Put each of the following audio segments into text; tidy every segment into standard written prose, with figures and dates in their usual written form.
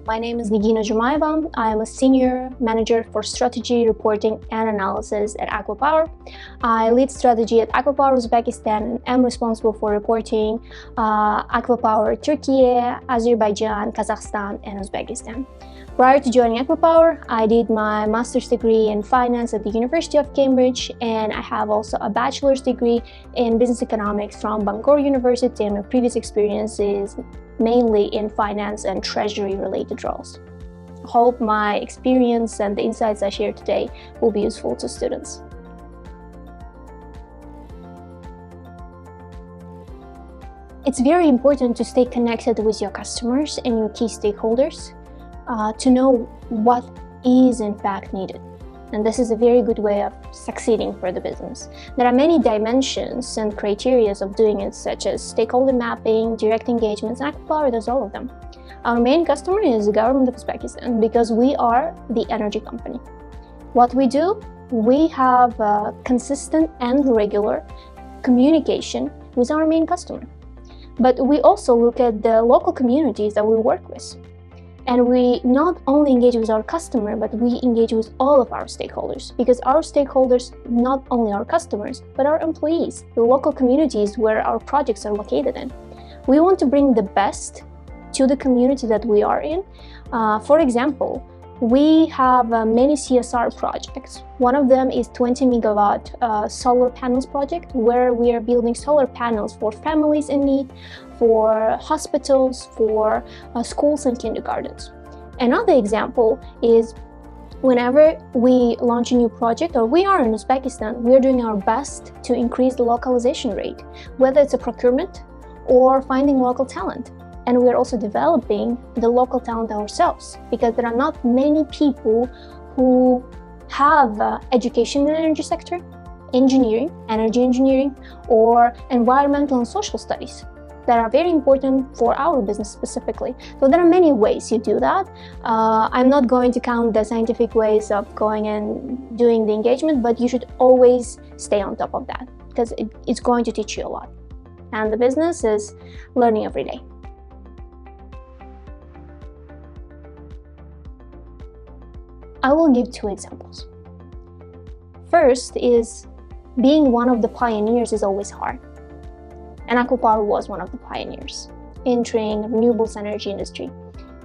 My name is Nigina Jumaeva. I am a Senior Manager for Strategy, Reporting and Analysis at ACWA Power. I lead strategy at ACWA Power Uzbekistan and am responsible for reporting ACWA Power Turkey, Azerbaijan, Kazakhstan and Uzbekistan. Prior to joining ACWA Power, I did my master's degree in finance at the University of Cambridge, and I have also a bachelor's degree in business economics from Bangor University, and my previous experience is mainly in finance and treasury related roles. I hope my experience and the insights I share today will be useful to students. It's very important to stay connected with your customers and your key stakeholders to know what is in fact needed. And this is a very good way of succeeding for the business. There are many dimensions and criteria of doing it, such as stakeholder mapping, direct engagements, and ACWA Power does all of them. Our main customer is the government of Uzbekistan because we are the energy company. What we do, we have consistent and regular communication with our main customer. But we also look at the local communities that we work with. And we not only engage with our customer, but we engage with all of our stakeholders, because our stakeholders, not only our customers, but our employees, the local communities where our projects are located in. We want to bring the best to the community that we are in. For example, we have many CSR projects. One of them is 20 megawatt solar panels project, where we are building solar panels for families in need, for hospitals, for schools and kindergartens. Another example is whenever we launch a new project, or we are in Uzbekistan, we are doing our best to increase the localization rate, whether it's a procurement or finding local talent. And we're also developing the local talent ourselves, because there are not many people who have education in the energy sector, engineering, energy engineering, or environmental and social studies that are very important for our business specifically. So there are many ways you do that. I'm not going to count the scientific ways of going and doing the engagement, but you should always stay on top of that, because it's going to teach you a lot. And the business is learning every day. I will give two examples. First is being one of the pioneers is always hard. And ACWA Power was one of the pioneers entering the renewables energy industry.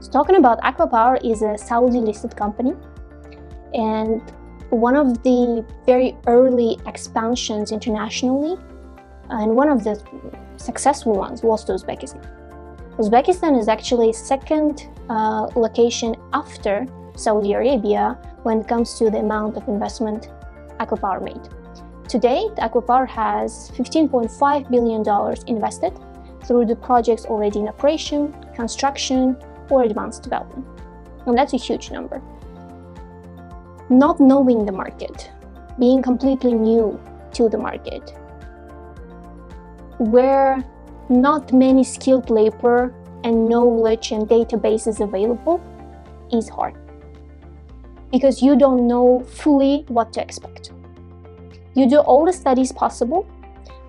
So talking about ACWA Power is a Saudi listed company, and one of the very early expansions internationally, and one of the successful ones, was to Uzbekistan. Uzbekistan is actually second location after Saudi Arabia when it comes to the amount of investment ACWA Power made. To date, ACWA Power has $15.5 billion invested through the projects already in operation, construction, or advanced development. And that's a huge number. Not knowing the market, being completely new to the market, where not many skilled labor and knowledge and databases available, is hard, because you don't know fully what to expect. You do all the studies possible,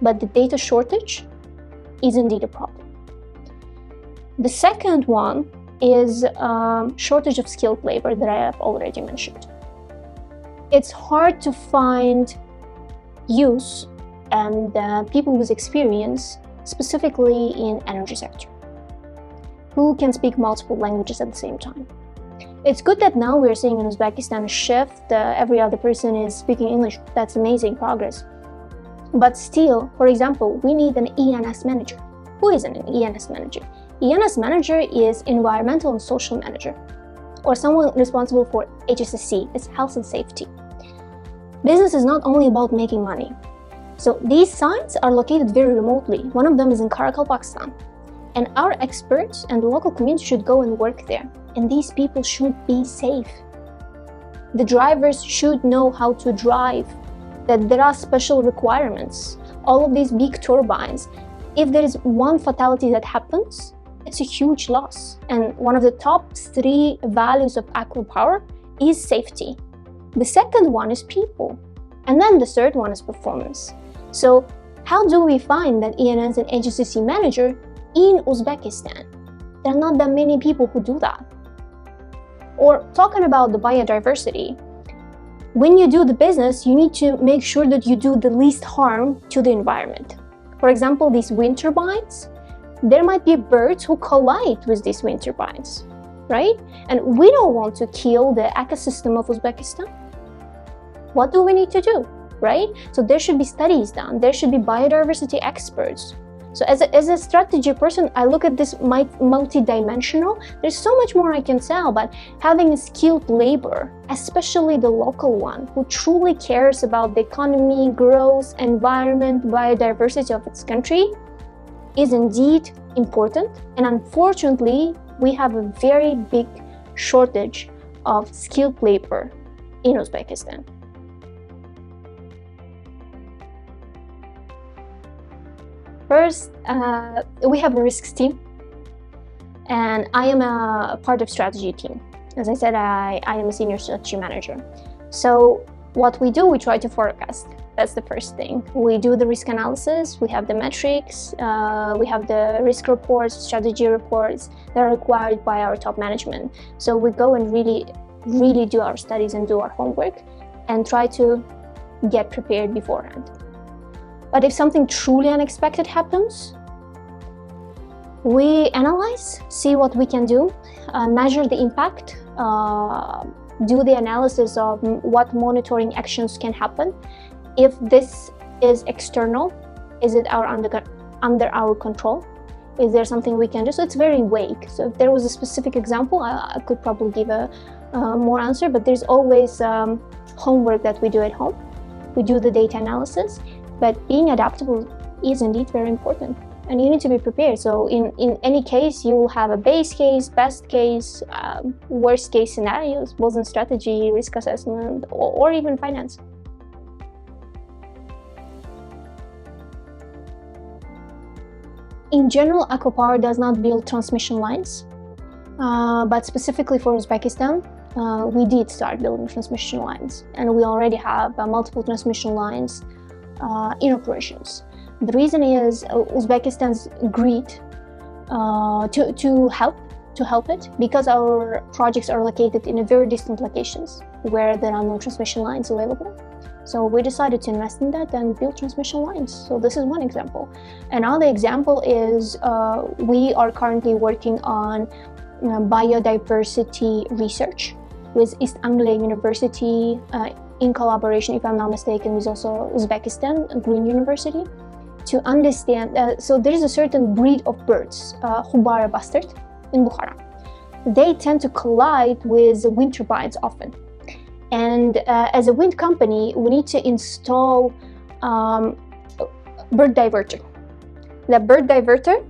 but the data shortage is indeed a problem. The second one is shortage of skilled labor that I have already mentioned. It's hard to find use and people with experience, specifically in energy sector, who can speak multiple languages at the same time. It's good that now we're seeing in Uzbekistan a shift. Every other person is speaking English. That's amazing progress. But still, for example, we need an ENS manager. Who is an ENS manager? ENS manager is environmental and social manager, or someone responsible for HSSC, it's health and safety. Business is not only about making money. So these sites are located very remotely. One of them is in Karakhal, Pakistan. And our experts and the local community should go and work there. And these people should be safe. The drivers should know how to drive, that there are special requirements. All of these big turbines, if there is one fatality that happens, it's a huge loss. And one of the top 3 values of ACWA Power is safety. The second one is people. And then the third one is performance. So how do we find that ENS and HSSC manager in Uzbekistan? There are not that many people who do that. Or talking about the biodiversity, when you do the business, you need to make sure that you do the least harm to the environment. For example, these wind turbines, there might be birds who collide with these wind turbines, right? And we don't want to kill the ecosystem of Uzbekistan. What do we need to do, right? So there should be studies done. There should be biodiversity experts. So as a strategy person, I look at this multi-dimensional. There's so much more I can tell, but having a skilled labor, especially the local one, who truly cares about the economy, growth, environment, biodiversity of its country, is indeed important. And unfortunately, we have a very big shortage of skilled labor in Uzbekistan. First, we have a risks team, and I am a part of strategy team. As I said, I am a senior strategy manager. So what we do, we try to forecast. That's the first thing. We do the risk analysis, we have the metrics, we have the risk reports, strategy reports that are required by our top management. So we go and really do our studies and do our homework and try to get prepared beforehand. But if something truly unexpected happens, we analyze, see what we can do, measure the impact, do the analysis of what monitoring actions can happen. If this is external, is it under our control? Is there something we can do? So it's very vague. So if there was a specific example, I could probably give a more answer, but there's always homework that we do at home. We do the data analysis. But being adaptable is indeed very important, and you need to be prepared. So in any case, you will have a base case, best case, worst case scenarios, both in strategy, risk assessment, or even finance. In general, ACWA Power does not build transmission lines, but specifically for Uzbekistan, we did start building transmission lines, and we already have multiple transmission lines in operations. The reason is Uzbekistan's greed to help it, because our projects are located in very distant locations where there are no transmission lines available. So we decided to invest in that and build transmission lines. So this is one example. Another example is we are currently working on biodiversity research with East Anglia University in collaboration, if I'm not mistaken, with also Uzbekistan Green University, to understand. So there is a certain breed of birds, Khubara bustard, in Bukhara. They tend to collide with wind turbines often. And as a wind company, we need to install bird diverter. The bird diverter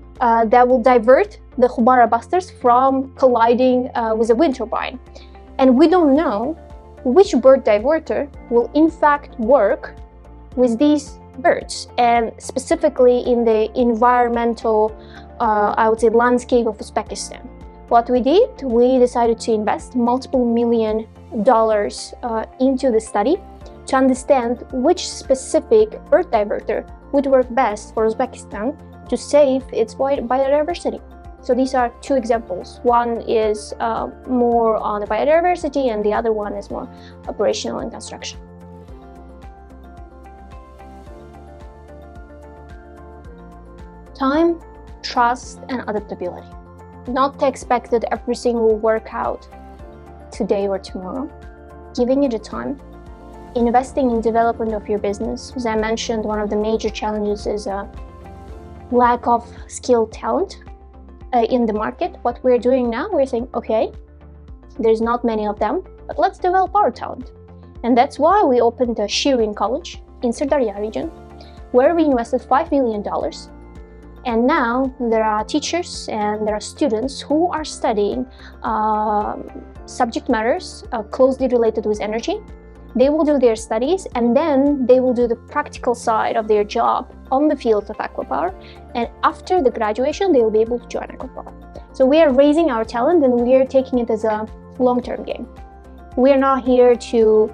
that will divert the Khubara bustards from colliding with a wind turbine. And we don't know which bird diverter will in fact work with these birds, and specifically in the environmental, I would say, landscape of Uzbekistan. What we did, we decided to invest multiple $1 million into the study to understand which specific bird diverter would work best for Uzbekistan to save its biodiversity. So these are two examples. One is more on the biodiversity, and the other one is more operational and construction. Time, trust, and adaptability. Not to expect that everything will work out today or tomorrow. Giving it a time. Investing in development of your business. As I mentioned, one of the major challenges is a lack of skilled talent in the market. What we're doing now, we're saying, okay, there's not many of them, but let's develop our talent. And that's why we opened a Shirin College in Sirdarya region, where we invested $5 million. And now there are teachers and there are students who are studying subject matters closely related with energy. They will do their studies, and then they will do the practical side of their job on the field of ACWA Power. And after the graduation, they will be able to join ACWA Power. So we are raising our talent, and we are taking it as a long-term game. We are not here to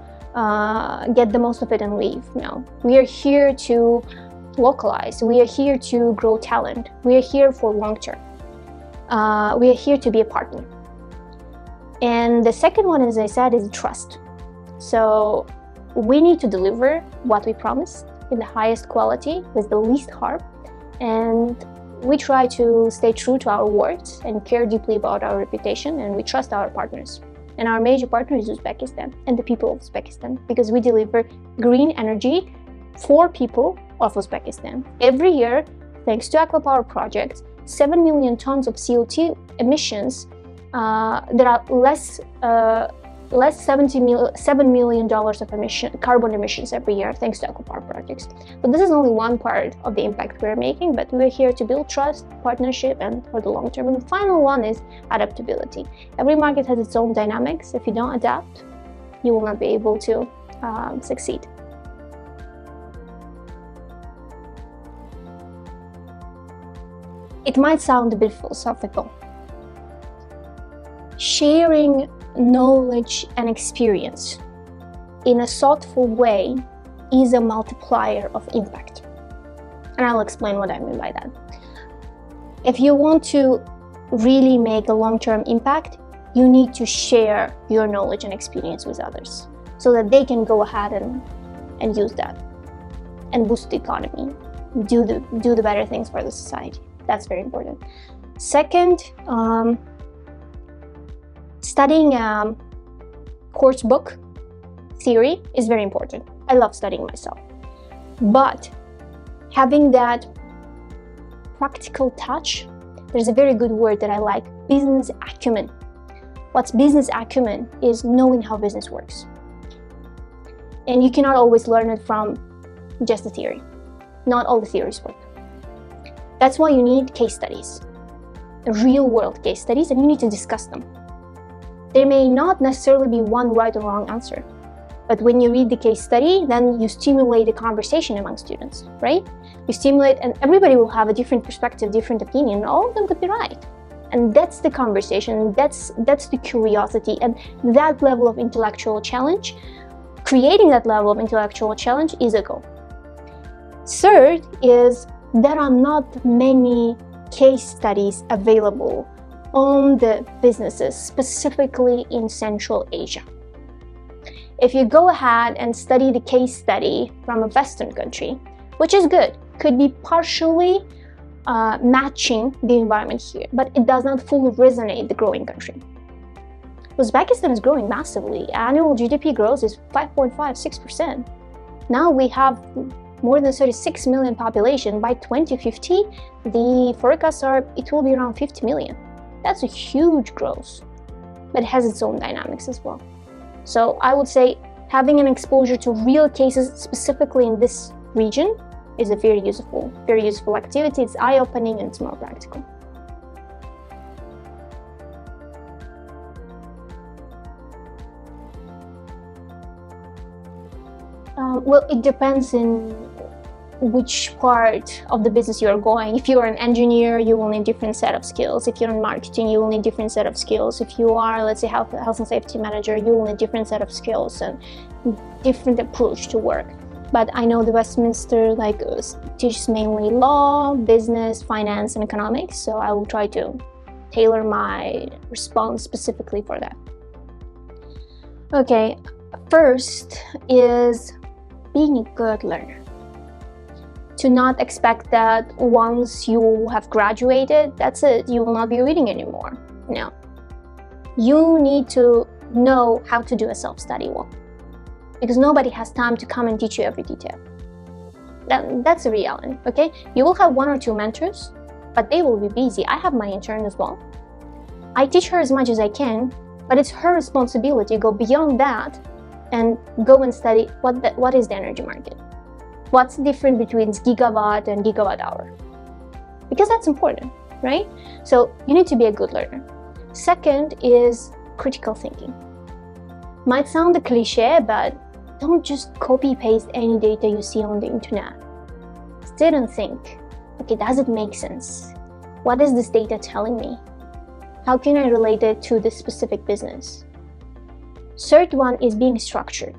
get the most of it and leave. No, we are here to localize. We are here to grow talent. We are here for long-term. We are here to be a partner. And the second one, as I said, is trust. So we need to deliver what we promised in the highest quality with the least harm, and we try to stay true to our words and care deeply about our reputation, and we trust our partners. And our major partner is Uzbekistan and the people of Uzbekistan, because we deliver green energy for people of Uzbekistan. Every year, thanks to ACWA Power projects, 7 million tons of CO2 emissions, there are less $7 million of carbon emissions every year thanks to ACWA Power projects. But this is only one part of the impact we're making, but we're here to build trust, partnership, and for the long term. And the final one is adaptability. Every market has its own dynamics. If you don't adapt, you will not be able to succeed. It might sound a bit philosophical. Sharing knowledge and experience in a thoughtful way is a multiplier of impact. And I'll explain what I mean by that. If you want to really make a long-term impact, you need to share your knowledge and experience with others so that they can go ahead and use that and boost the economy, do the better things for the society. That's very important. Second, studying course book theory is very important. I love studying myself. But having that practical touch, there's a very good word that I like, business acumen. What's business acumen is knowing how business works. And you cannot always learn it from just the theory. Not all the theories work. That's why you need case studies, real world case studies, and you need to discuss them. There may not necessarily be one right or wrong answer, but when you read the case study, then you stimulate a conversation among students, right? You stimulate, and everybody will have a different perspective, different opinion, all of them could be right. And that's the conversation, that's the curiosity, and that level of intellectual challenge, creating that level of intellectual challenge is a goal. Third is there are not many case studies available on the businesses, specifically in Central Asia. If you go ahead and study the case study from a Western country, which is good, could be partially matching the environment here, but it does not fully resonate the growing country. Uzbekistan is growing massively. Annual GDP growth is 5.56%. Now we have more than 36 million population. By 2050, the forecasts are it will be around 50 million. That's a huge growth, but it has its own dynamics as well. So I would say having an exposure to real cases specifically in this region is a very useful activity. It's eye-opening and it's more practical. Well, it depends in which part of the business you're going. If you're an engineer, you will need different set of skills. If you're in marketing, you will need different set of skills. If you are, let's say, health and safety manager, you will need different set of skills and different approach to work. But I know the Westminster teaches mainly law, business, finance, and economics, so I will try to tailor my response specifically for that. Okay, first is being a good learner. To not expect that once you have graduated, that's it, you will not be reading anymore. No. You need to know how to do a self-study well, because nobody has time to come and teach you every detail. That's a reality, okay? You will have one or two mentors, but they will be busy. I have my intern as well. I teach her as much as I can, but it's her responsibility to go beyond that and go and study what is the energy market. What's the difference between gigawatt and gigawatt hour? Because that's important, right? So you need to be a good learner. Second is critical thinking. Might sound a cliche, but don't just copy paste any data you see on the internet. Sit and think, okay, does it make sense? What is this data telling me? How can I relate it to this specific business? Third one is being structured.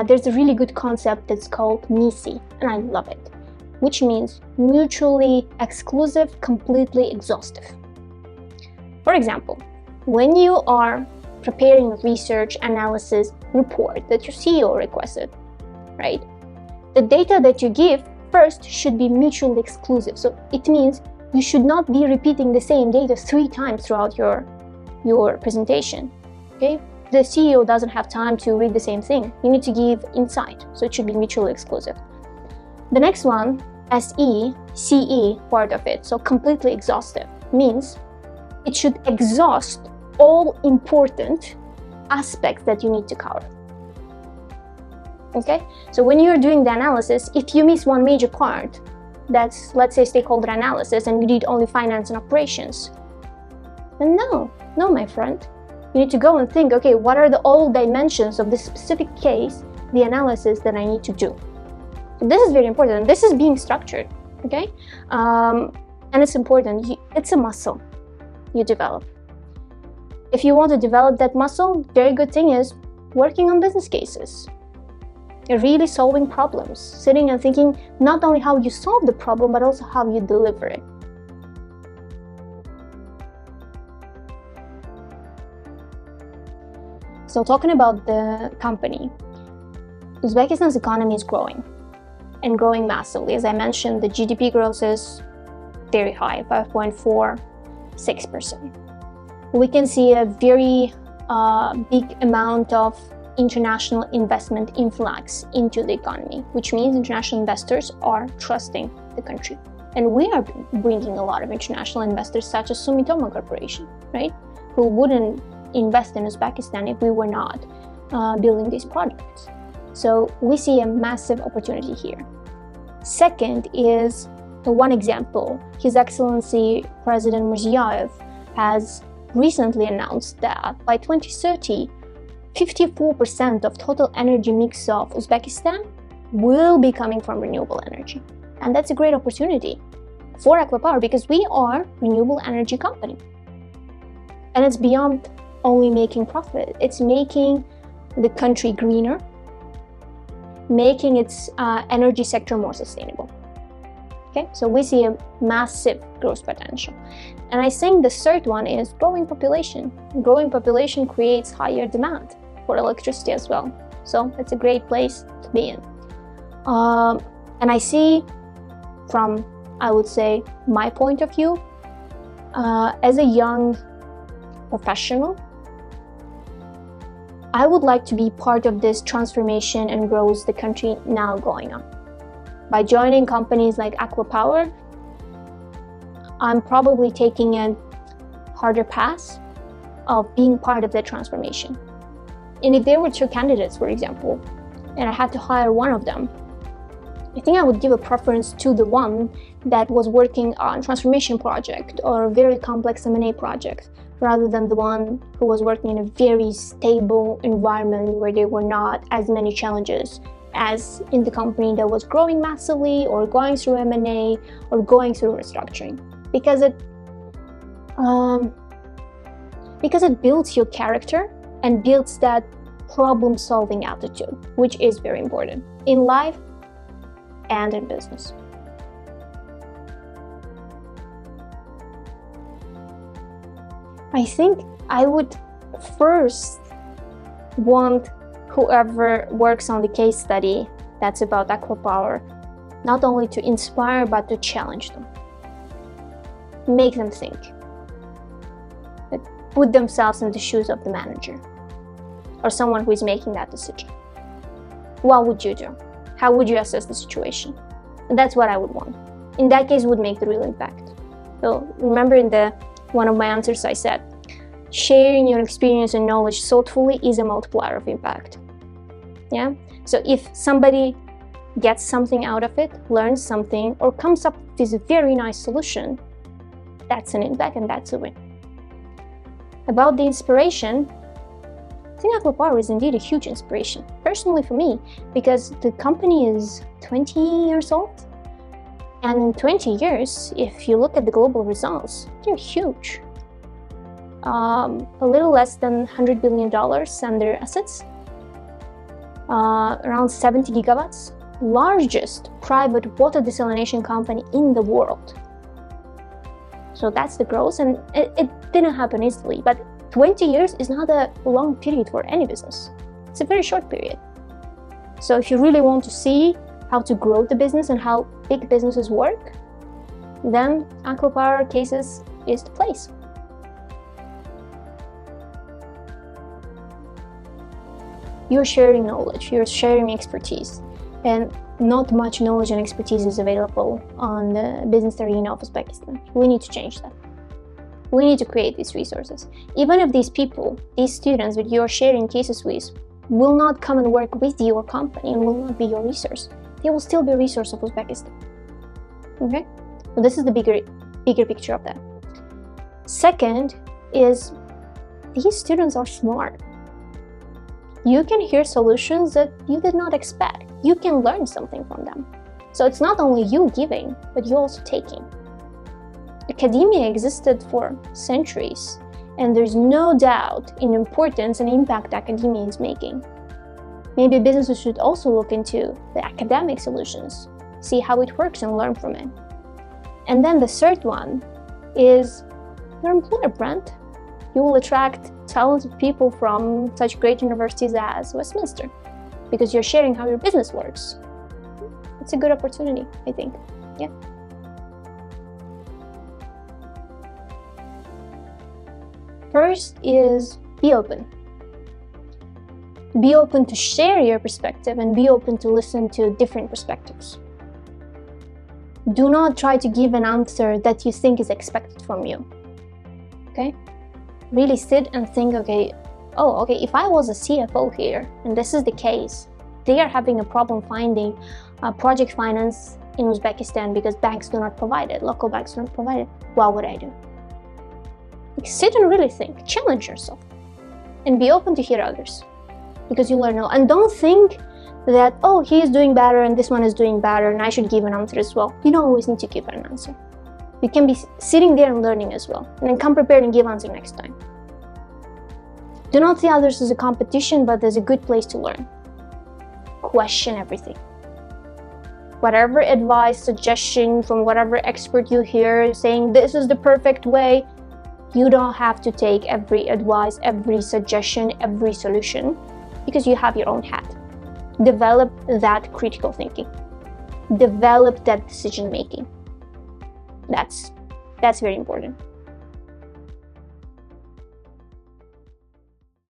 There's a really good concept that's called MISI, and I love it, which means mutually exclusive, completely exhaustive. For example, when you are preparing a research analysis report that your CEO requested, right? The data that you give first should be mutually exclusive. So it means you should not be repeating the same data 3 times throughout your presentation, okay? The CEO doesn't have time to read the same thing. You need to give insight, so it should be mutually exclusive. The next one, SE, CE part of it, so completely exhaustive, means it should exhaust all important aspects that you need to cover. Okay, so when you're doing the analysis, if you miss one major part, that's, let's say, stakeholder analysis, and you did only finance and operations, then no, my friend. You need to go and think, okay, what are the all dimensions of this specific case, the analysis that I need to do? So this is very important. This is being structured, okay? And it's important. It's a muscle you develop. If you want to develop that muscle, very good thing is working on business cases. You're really solving problems, sitting and thinking not only how you solve the problem, but also how you deliver it. So talking about the company, Uzbekistan's economy is growing and growing massively. As I mentioned, the GDP growth is very high, 5.46%. We can see a very big amount of international investment influx into the economy, which means international investors are trusting the country. And we are bringing a lot of international investors, such as Sumitomo Corporation, right? Who wouldn't invest in Uzbekistan if we were not building these projects. So we see a massive opportunity here. Second is one example. His Excellency President Mirziyoyev has recently announced that by 2030, 54% of total energy mix of Uzbekistan will be coming from renewable energy. And that's a great opportunity for ACWA Power because we are a renewable energy company. And it's beyond only making profit. It's making the country greener, making its energy sector more sustainable. Okay, so we see a massive growth potential. And I think the third one is growing population. Growing population creates higher demand for electricity as well. So it's a great place to be in. And I see from, I would say, my point of view, as a young professional, I would like to be part of this transformation and growth the country now going on. By joining companies like ACWA Power, I'm probably taking a harder path of being part of the transformation. And if there were 2 candidates, for example, and I had to hire one of them, I think I would give a preference to the one that was working on transformation project or a very complex M&A project, rather than the one who was working in a very stable environment where there were not as many challenges as in the company that was growing massively or going through M&A or going through restructuring. Because it builds your character and builds that problem-solving attitude, which is very important in life and in business. I think I would first want whoever works on the case study that's about ACWA Power not only to inspire but to challenge them, make them think, put themselves in the shoes of the manager or someone who is making that decision. What would you do? How would you assess the situation? And that's what I would want. In that case, it would make the real impact. So remember in one of my answers I said, sharing your experience and knowledge thoughtfully is a multiplier of impact. Yeah. So if somebody gets something out of it, learns something, or comes up with a very nice solution, that's an impact and that's a win. About the inspiration, I think ACWA Power is indeed a huge inspiration, personally for me, because the company is 20 years old. And in 20 years, if you look at the global results, they're huge. A little less than $100 billion under assets, around 70 gigawatts, largest private water desalination company in the world. So that's the growth, and it didn't happen easily, but 20 years is not a long period for any business. It's a very short period. So if you really want to see how to grow the business and how big businesses work, then ACWA Power Cases is the place. You're sharing knowledge, you're sharing expertise, and not much knowledge and expertise is available on the business arena of Uzbekistan. We need to change that. We need to create these resources. Even if these people, these students that you're sharing cases with, will not come and work with your company and will not be your resource, they will still be a resource of Uzbekistan. Okay? So this is the bigger picture of that. Second is, these students are smart. You can hear solutions that you did not expect. You can learn something from them. So it's not only you giving, but you also taking. Academia existed for centuries, and there's no doubt in importance and impact academia is making. Maybe businesses should also look into the academic solutions, see how it works and learn from it. And then the third one is your employer brand. You will attract talented people from such great universities as Westminster because you're sharing how your business works. It's a good opportunity, I think. Yeah. First is be open. Be open to share your perspective and be open to listen to different perspectives. Do not try to give an answer that you think is expected from you. Okay? Really sit and think, okay, if I was a CFO here and this is the case, they are having a problem finding project finance in Uzbekistan because banks do not provide it, local banks do not provide it, what would I do? Like, sit and really think, challenge yourself, and be open to hear others because you learn a lot. And don't think that, he is doing better and this one is doing better and I should give an answer as well. You don't always need to give an answer. You can be sitting there and learning as well, and then come prepared and give answer next time. Do not see others as a competition, but as a good place to learn. Question everything. Whatever advice, suggestion from whatever expert you hear saying this is the perfect way, you don't have to take every advice, every suggestion, every solution, because you have your own head. Develop that critical thinking. Develop that decision making. That's very important.